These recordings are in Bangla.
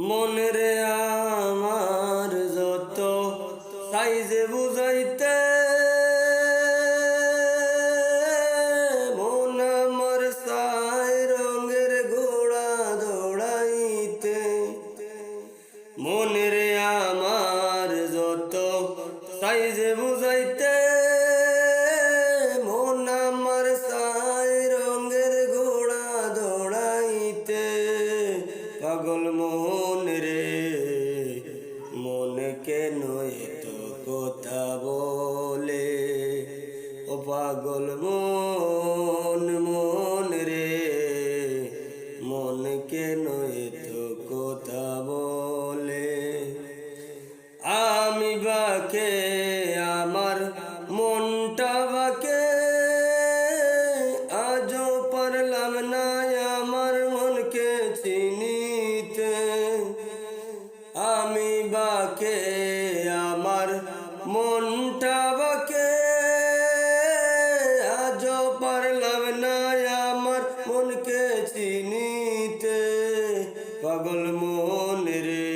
মনরে আমার যত সাইজে বুঝাইতে মন আমার সাই রঙের ঘোড়া দৌড়াইতে মনরে আমার যত সাইজে বুঝাইতে মন আমার সাই রঙের ঘোড়া দৌড়াইতে পাগল মন রে মন কেন এত কথা বলে ও পাগল মন মন রে মন কেন এত কথা বলে আমি বাকে আমার মনটা বাকে আজও পারলাম না আমার মনকে চিনিতে আমি বাকে আমার মনটা বাকে আজও পারলাম না আমার মনকে চিনিতে পাগল মন রে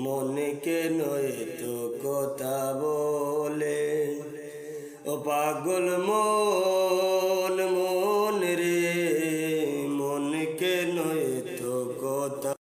মন কেন এত কথা বলে ও পাগল মন